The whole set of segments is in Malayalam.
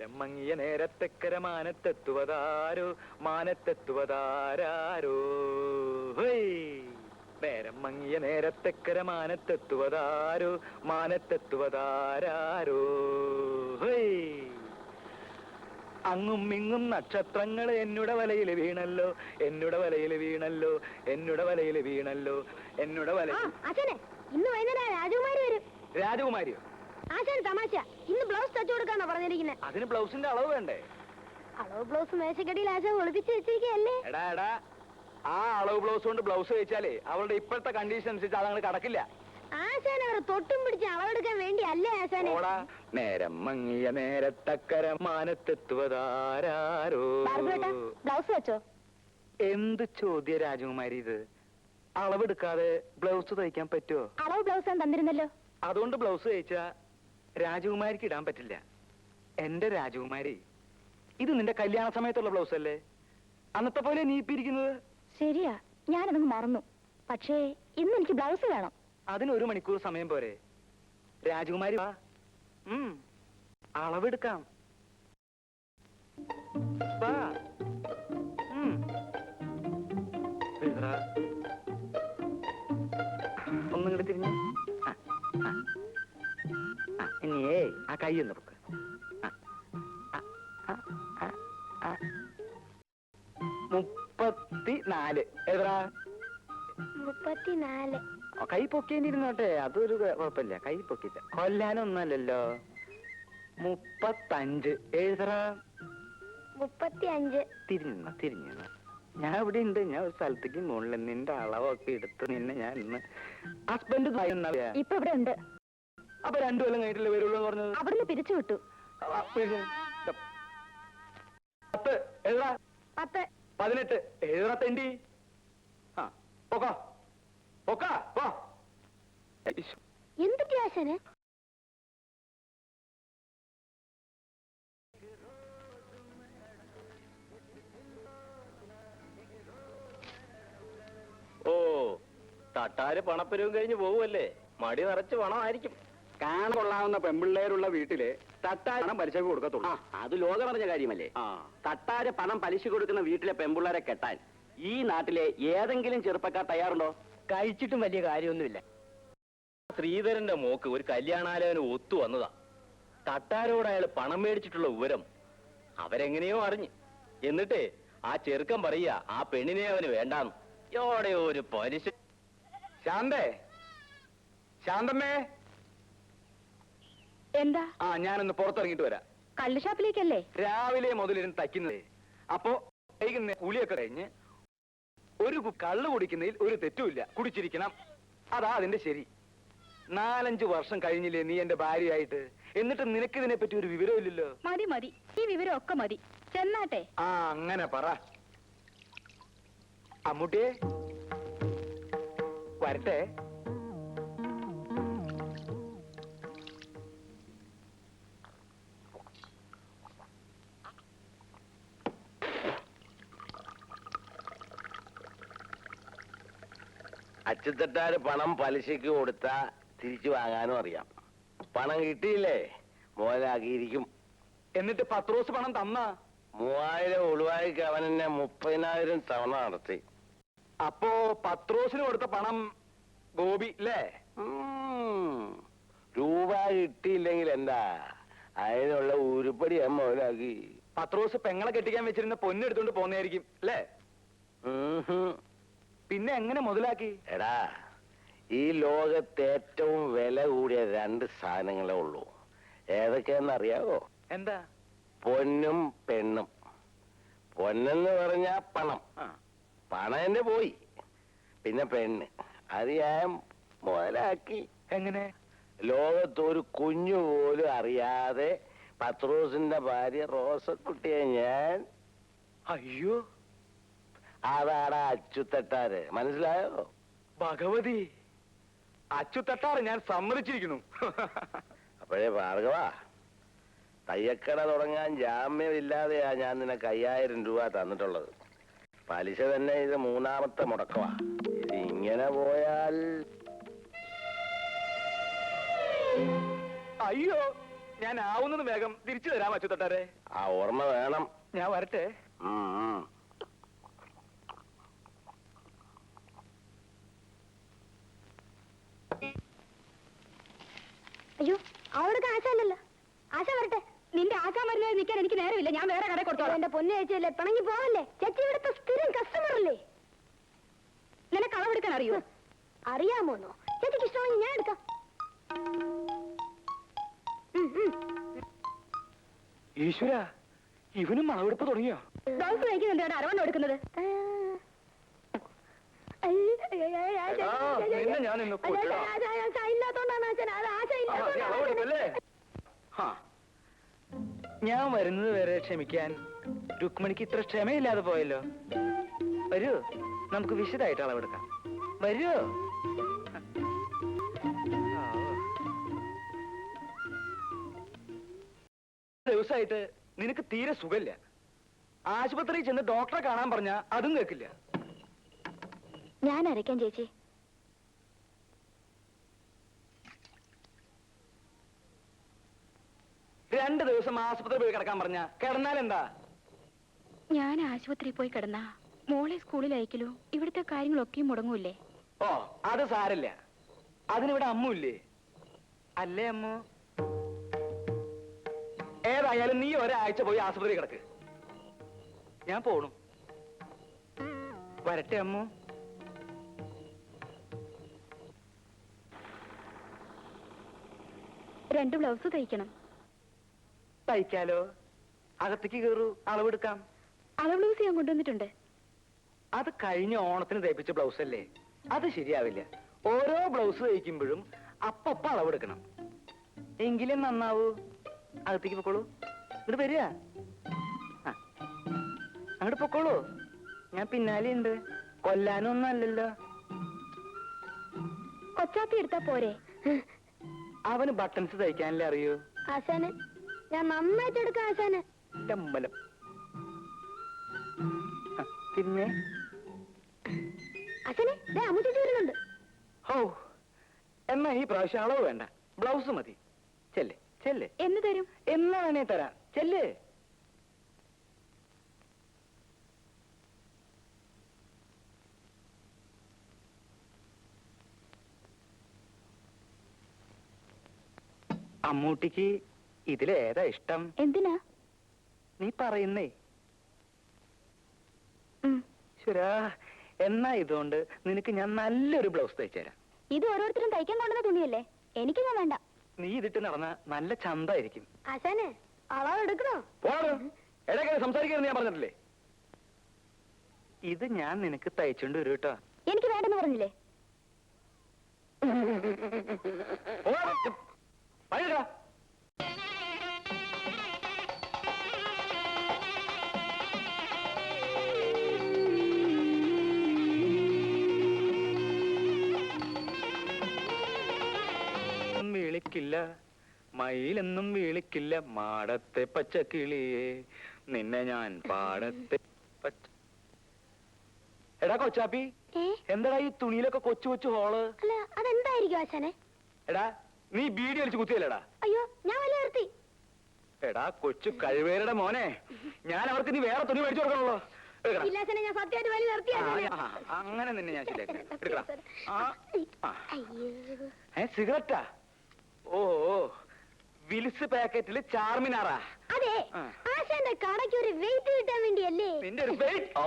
നേരം മങ്ങിയ നേരത്തെക്കര മാനത്തെത്തുവതാരോ മാനത്തെത്തുവതാരോ. നേരം മങ്ങിയ നേരത്തെക്കര മാനത്തെത്തുവതാരോ മാനത്തെത്തുവതാരോ. അങ്ങും ഇങ്ങും നക്ഷത്രങ്ങൾ എന്നുടെ വലയിൽ വീണല്ലോ എന്നുടെ വലയിൽ വീണല്ലോ എന്നുടെ വലയിൽ വീണല്ലോ എന്നുടെ വല. ഇന്ന് വൈകുന്നേരം രാജകുമാരി വരും. രാജകുമാരിയോ? ആശാന് തമാശ. ഇന്ന് ബ്ലൗസ് തച്ചു കൊടുക്കാന്നാ പറഞ്ഞിരിക്കുന്നത്. അതിന് ബ്ലൗസിന്റെ അളവ് വേണ്ടേ? അളവ് ബ്ലൗസ് മേശക്കടിയിൽ ആശാൻ ഒളിപ്പിച്ച് വെച്ചിരിക്കല്ലേ. എടാ എടാ, ആ അളവ് ബ്ലൗസ് കൊണ്ട് ബ്ലൗസ് വെച്ചാലേ അവളുടെ ഇപ്പോഴത്തെ കണ്ടീഷൻ അനുസരിച്ച് അതങ്ങൾ കടക്കില്ല. ആശാൻ അവർ തൊട്ടും പിടിച്ച് അളവെടുക്കാൻ വേണ്ടി അല്ലേ ആശാനെ. നേരം മങ്ങിയ നേരത്തക്കര മാനത്തെത്തുവതാരോ. ബ്ലൗസ് വെച്ചോ? എന്ത് ചോദ്യ രാജകുമാരി ഇത്? അളവെടുക്കാതെ ബ്ലൗസ് തയ്ക്കാൻ പറ്റുമോ? അളവ് ബ്ലൗസ് തന്നിരുന്നല്ലോ. അതുകൊണ്ട് ബ്ലൗസ് തയ്ച്ചാ രാജകുമാരിക്ക് ഇടാൻ പറ്റില്ല. എന്റെ രാജകുമാരി, ഇത് നിന്റെ കല്യാണ സമയത്തുള്ള ബ്ലൗസ് അല്ലേ? അന്നത്തെ പോലെ നീ ഇപ്പിരിക്കുന്നത്. ശരിയാ, ഞാനതങ്ങ് മറന്നു. പക്ഷേ ഇന്ന് എനിക്ക് ബ്ലൗസ് വേണം. അതിന് 1 മണിക്കൂർ സമയം പോരെ? രാജകുമാരി വാ, അളവെടുക്കാം. വാ. ഒന്നും കൂടെ തിരിഞ്ഞു. ഇനിയേ ആ കൈ ഒന്ന് പൊക്ക്. 34. എത്ര? 34. കൈ പൊക്കേണ്ടിരുന്നോട്ടെ, അതൊരു കുഴപ്പമില്ല. കൈ പൊക്കിച്ച കൊല്ലാനൊന്നല്ലല്ലോ. 35. എഴുതറ. 35. തിരിഞ്ഞു. ഞാൻ ഇവിടെ ഉണ്ട്. ഞാൻ ഒരു സ്ഥലത്തേക്ക് മുകളിൽ നിന്റെ അളവൊക്കെ എടുത്ത് നിന്നെ ഞാൻ ഇന്ന് ഹസ്ബൻഡ് ഇപ്പൊ ഇവിടെ ഉണ്ട്. അപ്പൊ 2 കൊല്ലം കഴിഞ്ഞിട്ടല്ലേ വരുള്ളൂ എന്ന് പറഞ്ഞത്? അവിടുന്ന് പിരിച്ചു വിട്ടു. 10. എഴുതാ. 10. 18. എഴുതാ തെണ്ടി. എന്തൊക്കെ ആശാന്? ഓ, തട്ടാര് പണപ്പരവും കഴിഞ്ഞ് പോവുമല്ലേ? മടി നിറച്ച് പണമായിരിക്കും. കാണാനുള്ള പെമ്പിള്ളേരുള്ള വീട്ടില് തട്ടാര് പണം പലിശക്ക് കൊടുക്കത്തുള്ളൂ. അത് ലോകം പറഞ്ഞ കാര്യമല്ലേ? തട്ടാര് പണം പലിശ കൊടുക്കുന്ന വീട്ടിലെ പെമ്പിള്ളേരെ കെട്ടാൻ ഈ നാട്ടിലെ ഏതെങ്കിലും ചെറുപ്പക്കാർ തയ്യാറുണ്ടോ? കഴിച്ചിട്ടും വലിയ കാര്യമൊന്നുമില്ല. ശ്രീധരന്റെ മോക്ക് ഒരു കല്യാണാലോചന ഒത്തു വന്നതാ. തട്ടാരോട് അയാൾ പണം മേടിച്ചിട്ടുള്ള വിവരം അവരെങ്ങനെയോ അറിഞ്ഞ്. എന്നിട്ടേ ആ ചെറുക്കൻ പറയുക ആ പെണ്ണിനെ അവന് വേണ്ടാന്ന്. എവിടെ ഒരു പലിശ. ശാന്തമ്മേ. എന്താ? ഞാനൊന്ന് പുറത്തിറങ്ങിട്ട് വരാം. കള്ളുഷാപ്പിലേക്കല്ലേ? രാവിലെ മുതലിരുന്ന് തയ്ക്കുന്നത്. അപ്പോ വൈകുന്നേരം കുളിയൊക്കെ കഴിഞ്ഞ് ഒരു കള്ളു കുടിക്കുന്നതിൽ ഒരു തെറ്റുമില്ല. കുടിച്ചിരിക്കണം. അതാ അതിന്റെ ശരി. 4-5 വർഷം കഴിഞ്ഞില്ലേ നീ എന്റെ ഭാര്യയായിട്ട്? എന്നിട്ട് നിനക്ക് ഇതിനെ പറ്റി ഒരു വിവരമില്ലല്ലോ. മതി, ഈ വിവരം ഒക്കെ മതി. ചെന്നാട്ടെ. അങ്ങനെ പറ. അമ്മൂട്ടിയെ വരട്ടെ. അച്ചുതട്ടാര് പണം പലിശക്ക് കൊടുത്താ തിരിച്ചു വാങ്ങാനും അറിയാം. പണം കിട്ടിയില്ലേ മോലാക്കിയിരിക്കും. എന്നിട്ട് പത്രോസ് പണം തന്നാ? 3000 ഒളിവായിക്ക് അവൻ എന്നെ 30,000 തവണ നടത്തി. അപ്പോ പത്രോസിന് കൊടുത്ത പണം ഗോപി അല്ലേ? രൂപ കിട്ടിയില്ലെങ്കിൽ എന്താ, അതിനുള്ള ഉരുപ്പടി മോലാക്കി. പത്രോസ് പെങ്ങളെ കെട്ടിക്കാൻ വെച്ചിരുന്ന പൊന്നെടുത്തോണ്ട് പോന്നായിരിക്കും അല്ലേ? പിന്നെ എങ്ങനെ മുതലാക്കി? എടാ, ഈ ലോകത്ത് ഏറ്റവും വില കൂടിയ 2 സാധനങ്ങളേ ഉള്ളൂ. ഏതൊക്കെയാന്നറിയാവോ? എന്താ? പൊന്നും പെണ്ണും. പൊന്നെന്ന് പറഞ്ഞാ പണം. പണം എന്നെ പോയി. പിന്നെ പെണ്ണ്, അത് ഞാൻ മുതലാക്കി. എങ്ങനെ? ലോകത്തൊരു കുഞ്ഞു പോലും അറിയാതെ പത്രോസിന്റെ ഭാര്യ റോസക്കുട്ടിയെ ഞാൻ. അയ്യോ, അതാടാ അച്ചുതട്ടാര്. മനസ്സിലായോ? ഭഗവതി, അച്ചുതട്ടാറ് ഞാൻ സമ്മതിച്ചിരിക്കുന്നു. അപ്പോഴേ ഭാർഗവ, തയ്യക്കട തുടങ്ങാൻ ജാമ്യമില്ലാതെയാ ഞാൻ നിനക്ക് 5000 രൂപ തന്നിട്ടുള്ളത്. പലിശ തന്നെ ഇത് 3ാമത്തെ മുടക്കമാ. ഇത് ഇങ്ങനെ പോയാൽ. അയ്യോ, ഞാൻ ആവുന്നത് വേഗം തിരിച്ചു തരാം അച്യുതട്ടാരെ. ആ ഓർമ്മ വേണം. ഞാൻ വരട്ടെ. അയ്യോ അവൾക്ക് ആശാനല്ലോ. ആശ വരട്ടെ. നിന്റെ ആശാൻ വരുന്നത് നിൽക്കാൻ എനിക്ക് നേരമില്ല. ഞാൻ വേറെ കടയിൽ കൊടുത്തോളാം. എന്റെ പൊന്നു ചേച്ചിയല്ലേ, പിണങ്ങി പോവല്ലേ. ചേച്ചി ഇവിടുത്തെ സ്ഥിരം കസ്റ്റമർ അല്ലേ. നിനക്ക് അളവെടുക്കാൻ അറിയോ? അറിയാമോന്നോ? ചേച്ചിക്ക് ഇഷ്ടമാണെങ്കിൽ ഞാൻ എടുക്കാം. ഈശ്വര, ഇവനും അളവെടുപ്പ് തുടങ്ങിയോ? ബ്ലൗസ് തയ്ക്കുന്നുണ്ട് അരവണ്ണം എടുക്കുന്നത്. നിന്നെ ഞാൻ ഇന്ന് കൊല്ലണം. ഇല്ലാത്തോണ്ടാണ് ആശാൻ. അത് ആശ അളവെടുപ്പല്ലേ? ഹാ, ഞാൻ വരുന്നത് വരെ ക്ഷമിക്കാൻ രുക്മിണിക്ക് ഇത്ര ക്ഷമയില്ലാതെ പോയല്ലോ. വരൂ, നമുക്ക് വിശദമായിട്ട് അളവെടുക്കാം. വരൂ. ദിവസമായിട്ട് നിനക്ക് തീരെ സുഖമില്ല. ആശുപത്രിയിൽ ചെന്ന് ഡോക്ടറെ കാണാൻ പറഞ്ഞാ അതും കേൾക്കില്ല. ഞാൻ അരയ്ക്കാം ചേച്ചി. രണ്ടു ദിവസം ആശുപത്രി പോയി കിടക്കാൻ പറഞ്ഞ കിടന്നാൽ എന്താ? ഞാൻ ആശുപത്രിയിൽ പോയി കിടന്ന മോളെ സ്കൂളിൽ അയക്കലോ ഇവിടുത്തെ കാര്യങ്ങളൊക്കെ മുടങ്ങൂല്ലേ? ഓ, അത് സാരല്ല. അതിനിവിടെ അമ്മുല്ലേ? അല്ലേ അമ്മു? ഏതായാലും നീ ഒരാഴ്ച പോയി ആശുപത്രി കിടക്ക്. ഞാൻ പോണു. വരട്ടെ അമ്മു. രണ്ട് ബ്ലൗസ് തയ്ക്കണം. തയ്ക്കാലോ. അകത്തേക്ക് കയറൂ, അളവെടുക്കാം. അളവ് ബ്ലൗസ് ഞാൻ കൊണ്ടുവന്നിട്ടുണ്ട്. അത് കഴിഞ്ഞ ഓണത്തിന് തയ്പ്പിച്ച ബ്ലൗസ് അല്ലേ, അത് ശരിയാവില്ല. ഓരോ ബ്ലൗസ് തയ്ക്കുമ്പോഴും അപ്പപ്പ അളവെടുക്കണം, എങ്കിലേ നന്നാവൂ. അകത്തേക്ക് പൊക്കോളൂ. ഇങ്ങോട്ട് വരിക. അങ്ങോട്ട് പൊക്കോളൂ. ഞാൻ പിന്നാലെ ഉണ്ട്. കൊല്ലാനൊന്നും അല്ലല്ലോ. കൊച്ചാപ്പി എടുത്താ പോരെ? അവന് ബട്ടൺസ് തയ്ക്കാനല്ലേ അറിയൂ. ആശാന് ഞാൻ നന്നായിട്ട് എടുക്കാം. ആശാന് അമ്പലം. പിന്നെ ആശാനെ അമ്മൂട്ടി വരുന്നുണ്ട്. ഓ, എന്നാ ഈ പ്രാവശ്യം അളവ് വേണ്ട, ബ്ലൗസ് മതി. ചെല്ലേ ചെല്ലേ. എന്ന് തരും? എന്നാ വേണേ തരാം. ചെല്ലേ. അമ്മൂട്ടിക്ക് ഇതിലേതാ ഇഷ്ടം? എന്തിനാ നീ പറയുന്നേ? ശരാ, എന്നാ ഇതുകൊണ്ട് നിനക്ക് ഞാൻ നല്ലൊരു ബ്ലൗസ് തയ്ച്ചു തരാം. ഇത് ഓരോരുത്തരും തയ്ക്കാൻ കൊണ്ടുവന്ന തുണിയല്ലേ, എനിക്കൊന്നും വേണ്ട. നീ ഇതിട്ട് നടന്ന നല്ല ചന്തായിരിക്കും. ആശാനെ അളവ് എടുക്കണോ? ഇടയ്ക്ക് സംസാരിക്കരുത് ഞാൻ പറഞ്ഞിട്ടില്ലേ. ഇത് ഞാൻ നിനക്ക് തയ്ച്ചോണ്ട് വരും കേട്ടോ. എനിക്ക് വേണ്ടെന്ന് പറഞ്ഞില്ലേ? വിളിക്കില്ല മയിലെന്നും വിളിക്കില്ല മാടത്തെ പച്ചക്കിളിയെ നിന്നെ ഞാൻ പാടത്തെ പച്ച. എടാ കൊച്ചാപ്പി, എന്താടാ ഈ തുണിയിലൊക്കെ കൊച്ചു കൊച്ചു ഹോള്? അല്ല അതെന്തായിരിക്കും ആശാനെ? എടാ നീ ബീഡി വലിച്ചു കുത്തിയല്ലേടാ? അയ്യോ ഞാൻ വല്ല നിർത്തി. എടാ കൊച്ചു കഴിവേരുടെ മോനെ, ഞാൻ അവർക്ക് നീ വേറെ തുണി മേടിച്ചു കൊടുക്കണല്ലോ. ഇല്ല ആശാനെ, ഞാൻ സത്യമായിട്ട് വലി നിർത്തി. അങ്ങനെ നിന്നെ ഞാൻ ശരിയാക്കാം. എടുക്കടാ. അയ്യോ സിഗരറ്റാ? ഓ, വിൽസ് പാക്കറ്റില് ചാർമിനാറാ? അതെ, ആശാന്റെ കടയ്ക്ക് ഒരു വെയിറ്റ് കിട്ടാൻ വേണ്ടിയല്ലേ? നിന്റെ ഒരു വെയിറ്റ്? ഓ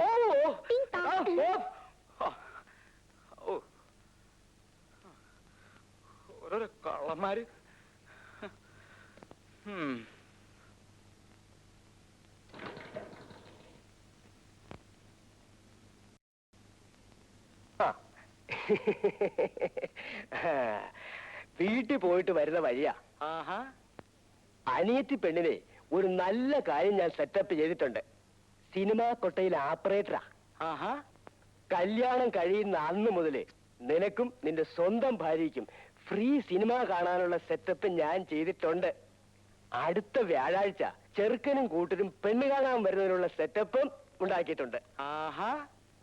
ഓരോരോ കള്ളന്മാര്. വീട്ടിൽ പോയിട്ട് വരുന്ന വഴിയാ. അനിയത്തി പെണ്ണിനെ ഒരു നല്ല കാര്യം ഞാൻ സെറ്റപ്പ് ചെയ്തിട്ടുണ്ട്. സിനിമാ കൊട്ടയിൽ ആപ്പറേറ്ററാ. കല്യാണം കഴിയുന്ന അന്ന് മുതല് നിനക്കും നിന്റെ സ്വന്തം ഭാര്യയ്ക്കും ഫ്രീ സിനിമ കാണാനുള്ള സെറ്റപ്പ് ഞാൻ ചെയ്തിട്ടുണ്ട്. അടുത്ത വ്യാഴാഴ്ച ചെറുക്കനും കൂട്ടരും പെണ്ണ് കാണാൻ വരുന്നതിനുള്ള സെറ്റപ്പും ഉണ്ടാക്കിയിട്ടുണ്ട്.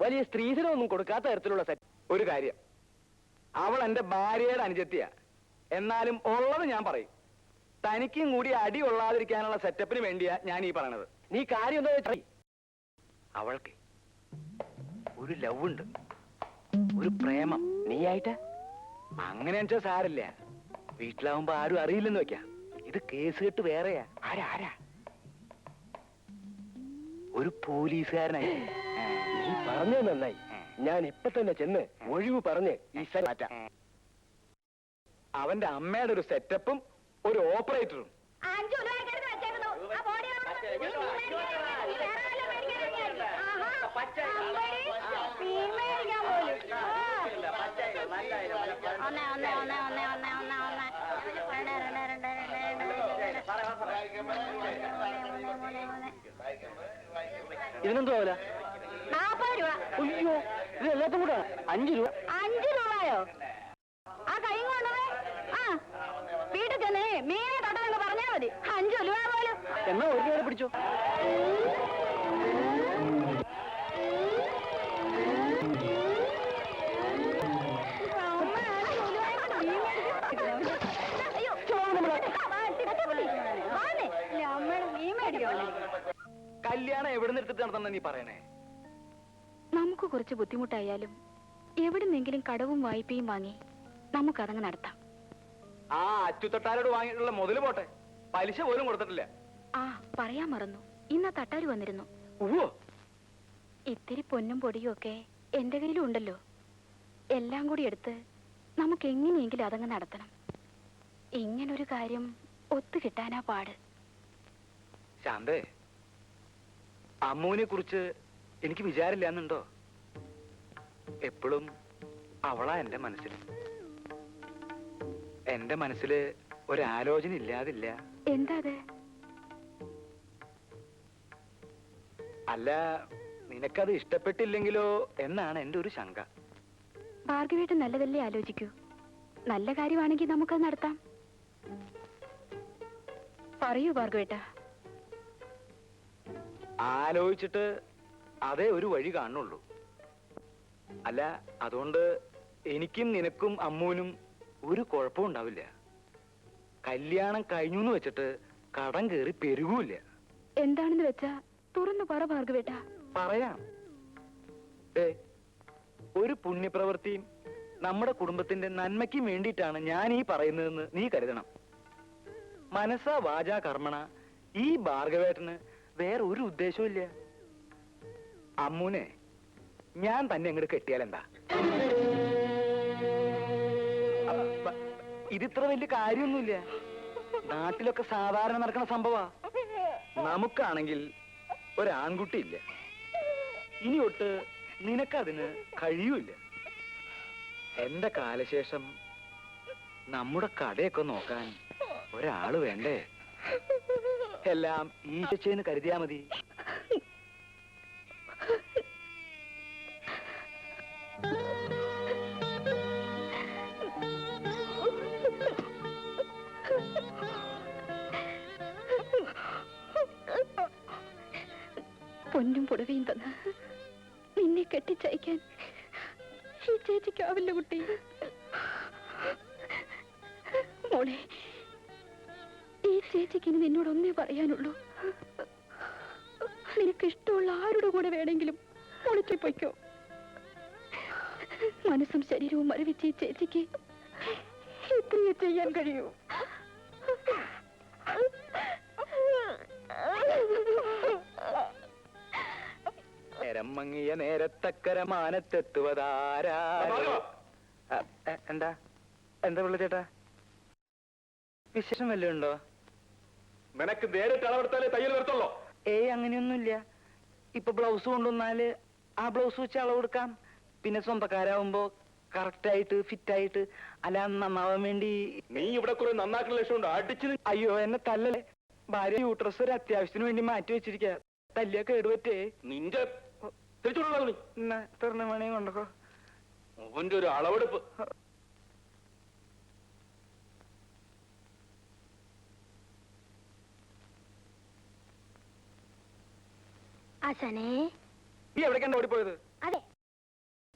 വലിയ സ്ത്രീധനമൊന്നും കൊടുക്കാത്ത തരത്തിലുള്ള സെറ്റ്. ഒരു കാര്യം, അവൾ എന്റെ ഭാര്യയുടെ അനുജത്തിയാ. എന്നാലും ഉള്ളത് ഞാൻ പറയും. തനിക്കും കൂടി അടി കൊള്ളാതിരിക്കാനുള്ള സെറ്റപ്പിന് വേണ്ടിയാ ഞാൻ ഈ പറയണത്. നീ കാര്യം എന്താ വെച്ചാ അവൾക്ക് ഒരു ലവ് ഉണ്ട്, ഒരു പ്രേമം. നീ ആയിട്ട് അങ്ങനെ വെച്ചാ സാരില്ല, വീട്ടിലാവുമ്പോ ആരും അറിയില്ലെന്ന് വെക്കാം. ഇത് കേസ് കെട്ട് വേറെയാ. ആരാ ആരാ ഒരു പോലീസുകാരനായി. നീ പറഞ്ഞത് നന്നായി. ഞാൻ ഇപ്പൊ തന്നെ ചെന്ന് ഒഴിവ് പറഞ്ഞ് ഈ സ്ഥലം മാറ്റാം. അവന്റെ അമ്മയുടെ ഒരു സെറ്റപ്പും ഒരു ഓപ്പറേറ്ററും. 5 ഉലുവായ്ക്കടുത്ത് വെച്ചേക്കുന്നു. ആ ബോഡി മീൻ മേടിക്കാൻ പോലും. ഒന്ന്. ഇതിനെന്തോ ആവില്ല. 40 രൂപ. അയ്യോ, ഇത് എല്ലാത്തും കൂടെ 5 രൂപ. 5 രൂപയോ? ആ കൈ കൊണ്ടുപോയി. ആ വീട്ടിൽ ചെന്നേ മീനെ തൊട്ടെന്ന് പറഞ്ഞാ മതി. 5 ഉലുവ പോലും. എന്നാ ഒരു രൂപ പിടിച്ചോ. കല്യാണം എവിടെ നിന്ന് എടുത്തിട്ട് നടത്തണം നീ പറയണേ? നമുക്ക് കുറച്ച് ബുദ്ധിമുട്ടായാലും എവിടുന്നെങ്കിലും കടവും വായ്പയും വാങ്ങി നമുക്കതങ്ങ് നടത്താം. ആ അച്ചുതൊട്ടാരോട് വാങ്ങിയിട്ടുള്ള മുതല് പോട്ടെ, പലിശ പോലും കൊടുത്തിട്ടില്ല. ആ പറയാൻ മറന്നു, ഇന്ന് തട്ടാര് വന്നിരുന്നു. ഉവ്വോ, ഇത്തിരി പൊന്നും പൊടിയും ഒക്കെ എന്റെ കയ്യിലും ഉണ്ടല്ലോ. എല്ലാം കൂടി എടുത്ത് നമുക്ക് എങ്ങനെയെങ്കിലും അതങ്ങ് നടത്തണം. ഇങ്ങനൊരു കാര്യം ഒത്തുകിട്ടാനാ പാട്. ശാന്തേ, അമ്മുവിനെ കുറിച്ച് എനിക്ക് വിചാരില്ലാന്നുണ്ടോ? എപ്പോഴും അവളാ എന്റെ മനസ്സിൽ. എന്റെ മനസ്സില് ഒരാലോചന ഇല്ലാതില്ല. എന്താ അത്? അല്ല, നിനക്കത് ഇഷ്ടപ്പെട്ടില്ലെങ്കിലോ എന്നാണ് എന്റെ ഒരു ശങ്ക. ഭാർഗവേട്ടൻ നല്ലതല്ലേ ആലോചിക്കൂ. നല്ല കാര്യമാണെങ്കിൽ നമുക്കത് നടത്താം. പറയൂ ഭാർഗവേട്ട. ആലോചിച്ചിട്ട് അതേ ഒരു വഴി കാണുള്ളൂ. അല്ല, അതുകൊണ്ട് എനിക്കും നിനക്കും അമ്മൂനും ഒരു കുഴപ്പവും ഉണ്ടാവില്ല. കല്യാണം കഴിഞ്ഞു എന്ന് വെച്ചിട്ട് കടം കയറി പെരുകൂല്ല. എന്താണെന്ന് വെച്ചാ തുറന്നു പറ ഭാർഗവേട്ട. പറയാം. ഒരു പുണ്യപ്രവൃത്തിയും നമ്മുടെ കുടുംബത്തിന്റെ നന്മയ്ക്കും വേണ്ടിയിട്ടാണ് ഞാൻ ഈ പറയുന്നതെന്ന് നീ കരുതണം. മനസ്സാ വാചാ കർമ്മണ ഈ ഭാർഗവേട്ടന് വേറെ ഒരു ഉദ്ദേശവും ഇല്ല. അമ്മൂനെ ഞാൻ തന്നെ അങ്ങോട്ട് കെട്ടിയാൽ എന്താ? ഇതിത്ര വലിയ കാര്യമൊന്നുമില്ല. നാട്ടിലൊക്കെ സാധാരണ നടക്കുന്ന സംഭവാ. നമുക്കാണെങ്കിൽ ഒരാൺകുട്ടിയില്ല. ഇനി തൊട്ട് നിനക്കതിന് കഴിയൂല. എന്റെ കാലശേഷം നമ്മുടെ കടയൊക്കെ നോക്കാൻ ഒരാള് വേണ്ടേ? എല്ലാം ഈ ചേച്ചേന്ന് കരുതിയാ മതി. പൊന്നും പുടവയും തന്ന് നിന്നെ കെട്ടിച്ചയക്കാൻ ഈ ചേച്ചിക്കാവില്ല കുട്ടി. മോളെ, ഈ ചേച്ചിക്ക് ഇനി നിന്നോട് ഒന്നേ പറയാനുള്ളൂ. നിനക്ക് ഇഷ്ടമുള്ള ആരുടെ കൂടെ വേണമെങ്കിലും ഒളിച്ചു പൊയ്ക്കോ. മനസ്സും ശരീരവും മരവിച്ച് ഈ ചേച്ചിക്ക് ഇത്രയേ ചെയ്യാൻ കഴിയൂ. നേരം മങ്ങിയ നേരത്തക്കര മാനത്തെത്തുവതാരാ? എന്താ എന്താ വിളിച്ചേട്ടാ? വിശേഷം വല്ലതും ഉണ്ടോ? നിനക്ക് നേരിട്ട് അളവെടുത്താലേ തയ്യൽ വരത്തുള്ളൂ. അങ്ങനെയൊന്നുമില്ല. ഇപ്പൊ ബ്ലൗസ് കൊണ്ടുവന്നാല് ആ ബ്ലൗസ് വെച്ച് അളവെടുക്കാം. പിന്നെ സ്വന്തക്കാരാവുമ്പോ കറക്റ്റായിട്ട് ഫിറ്റായിട്ട് അല്ല നന്നാവാൻ വേണ്ടി. നീ ഇവിടെ കുറെ നന്നാക്കുന്ന ലക്ഷ്യമുണ്ട്. അടിച്ചു. അയ്യോ, എന്നെ തല്ലല്ലേ. ഭാര്യ യൂട്രസ് ഒരു അത്യാവശ്യത്തിന് വേണ്ടി മാറ്റി വെച്ചിരിക്ക. തല്ലിയ കേടുപറ്റേ. നിന്റെ തിരിച്ചുള്ള തെർണമണി കൊണ്ടോ അവന്റെ ഒരു അളവെടുപ്പ്. ആശാനേ, നീ എവിടേക്കാണ് ഓടിപ്പോയത്? അതെ,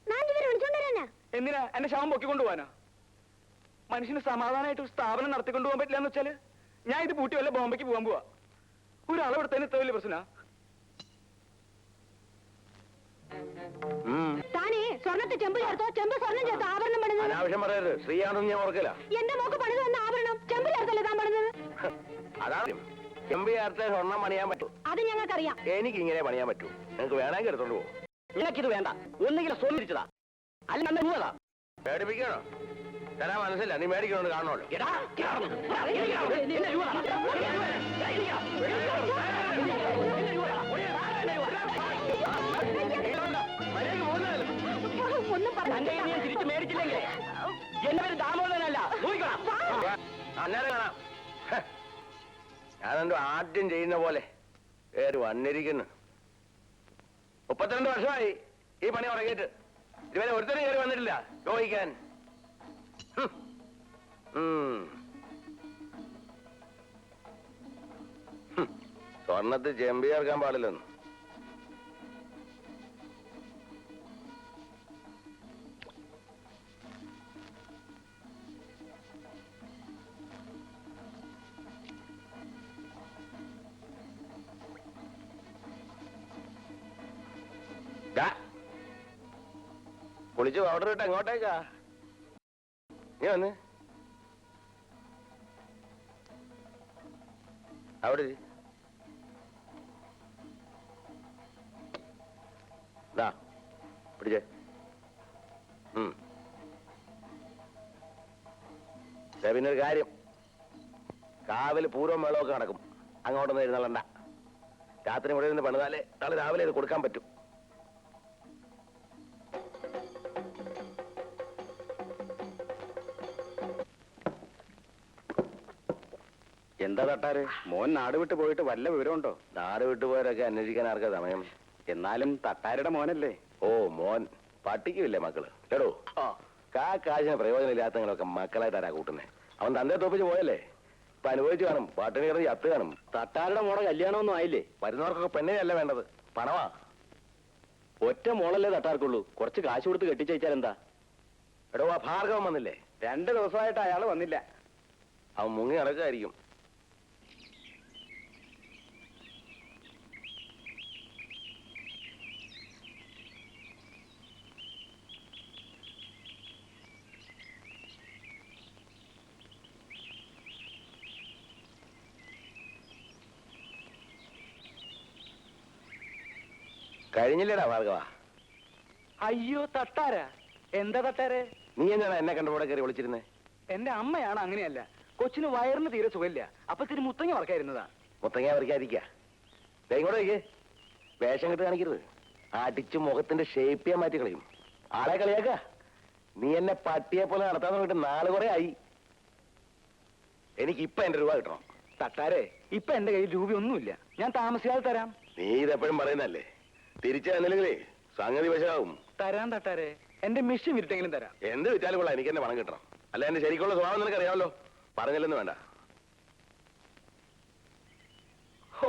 വിളിച്ചോണ്ടരാനാ. എന്തിനാ? എന്നെ ശവം പൊക്കിക്കൊണ്ടുപോവാനോ? മനുഷ്യന് സമാധാനമായിട്ട് ഒരു സ്ഥാപനം നടത്തിക്കൊണ്ടുപോകാൻ പറ്റില്ല എന്ന് വെച്ചാല് ഞാൻ ഇത് പൂട്ടി വല്ല ബോംബെക്ക് പോകാൻ പോവാ. ഒരു അളവെടുത്തതിന് ഇത്ര വലിയ പ്രശ്ന. താനേ സ്വർണ്ണത്തെ ചെമ്പ് ചേർത്തോ, ചെമ്പ് സ്വർണ്ണം ചേർത്തോ ആഭരണം പണിത്? അനാവശ്യം പറയരുത്. ശ്രീയാണെന്ന് ഞാൻ ഓർക്കില്ല. എന്റെ മോക്ക് പണിത് വന്ന ആഭരണം ചെമ്പ് ചേർത്തല്ലേ താൻ പണിത്? അതാണ് ചെമ്പ് ചേർത്ത് സ്വർണ്ണം പണിയാൻ പറ്റൂ. അത് ഞങ്ങൾക്കറിയാം. എനിക്ക് ഇങ്ങനെ പണിയാൻ പറ്റൂ. നിങ്ങൾക്ക് വേണമെങ്കിൽ എടുത്തോണ്ട് പോകും. നിനക്കിത് വേണ്ട. ഒന്നുകിൽ സ്വന്നിരിച്ചതാ അല്ലെങ്കിൽ പേടിപ്പിക്കണോ? തരാൻ മനസ്സില്ല. നീ മേടിക്കണോന്ന് കാണണല്ലോ. ഒന്നും തിരിച്ചു മേടിച്ചില്ലെങ്കിൽ എന്റെ പേര് ദാമോദരനല്ല. അന്നേരം കാണാം. ഞാനെന്തോ ആദ്യം ചെയ്യുന്ന പോലെ പേര് വന്നിരിക്കുന്നു. 32 വർഷമായി ഈ പണി ഉറങ്ങിയിട്ട്. ഇതുവരെ ഒരുത്തരും കയറി വന്നിട്ടില്ല ചോദിക്കാൻ. സ്വർണ്ണത്തിൽ ചെമ്പി ചേർക്കാൻ പാടില്ലെന്ന്. കുളിച്ച് പൗഡർ ഇട്ട് എങ്ങോട്ടേക്കാ? നീ വന്ന് അവിടെ പിടിച്ചേ. പിന്നെ ഒരു കാര്യം, കാവില് പൂർവ്വം മേളമൊക്കെ നടക്കും. അങ്ങോട്ടൊന്നും എഴുന്നള്ളണ്ട. രാത്രി ഇവിടെ നിന്ന് പണിതാലേ നാളെ രാവിലെ ഇത് കൊടുക്കാൻ പറ്റും. എന്താ തട്ടാര്, മോൻ നാട് വിട്ട് പോയിട്ട് വല്ല വിവരമുണ്ടോ? നാട് വിട്ടുപോയവരൊക്കെ അന്വേഷിക്കാൻ ആർക്കാ സമയം? എന്നാലും തട്ടാരുടെ മോനല്ലേ? ഓ മോൻ, പട്ടിക്കുമില്ലേ മക്കള്? കേടോ, കാശിന് പ്രയോജനമില്ലാത്തങ്ങളൊക്കെ മക്കളായിട്ട് ആരാ കൂട്ടുന്നേ? അവൻ തന്റെ തോപ്പിച്ച് പോയല്ലേ, ഇപ്പൊ അനുഭവിച്ചു കാണും. പാട്ടിന് കിടന്ന് ചത്ത് കാണും. തട്ടാരുടെ മോളെ കല്യാണമൊന്നും ആയില്ലേ? വരുന്നവർക്കൊക്കെ പെണ്ണിനല്ല വേണ്ടത്, പണമാ. ഒറ്റ മോളല്ലേ തട്ടാർക്കുള്ളൂ. കുറച്ച് കാശ് കൊടുത്ത് കെട്ടിച്ചയച്ചാൽ എന്താ? എടോ, ആ ഭാർഗവൻ വന്നില്ലേ? 2 ദിവസമായിട്ട് അയാൾ വന്നില്ല. അവൻ മുങ്ങി നടക്കായിരിക്കും. കഴിഞ്ഞില്ലേടാ ഭാർഗവ? അയ്യോ തട്ടാരാ, എന്താ തട്ടാരെ? നീ എന്താണ് എന്നെ കണ്ടുകൂടെ കയറി വിളിച്ചിരുന്നേ? എന്റെ അമ്മയാണ് അങ്ങനെയല്ല. കൊച്ചിന് വയറിന് തീരെ സുഖമില്ല. അപ്പൊ തിരി മുത്തങ്ങ വറക്കായിരുന്നതാ. മുത്തങ്ങ പറിക്കാതിരിക്ക. ഇങ്ങോട്ട് വയ്ക്കേ. വേഷം കെട്ട് കാണിക്കരുത്. അടിച്ച് മുഖത്തിന്റെ ഷേപ്പ് ചെയ്യാൻ മാറ്റി കളയും. ആളെ കളിയാക്ക. നീ എന്നെ പട്ടിയെ പോലെ നടത്താൻ തുടങ്ങിയിട്ട് 4 കുറെ ആയി. എനിക്ക് ഇപ്പൊ എന്റെ രൂപ കിട്ടണം. തട്ടാരെ, ഇപ്പൊ എന്റെ കയ്യിൽ രൂപയൊന്നുമില്ല. ഞാൻ താമസിയാതെ തരാം. നീ ഇതെപ്പോഴും പറയുന്നല്ലേ. തിരിച്ചു തന്നില്ലെങ്കിലേ സംഗതി വശമാവും. തരാം തട്ടാരെ, എന്റെ മിഷ്യൻ വിരിട്ടെങ്കിലും തരാം. എന്ത് വിറ്റാലും കൊള്ളാം, എനിക്ക് എന്നെ പണം കിട്ടണം. അല്ല എന്റെ ശരിക്കുള്ള സ്വഭാവം നിനക്ക് അറിയാമല്ലോ. പറഞ്ഞില്ലെന്ന് വേണ്ട. ഓ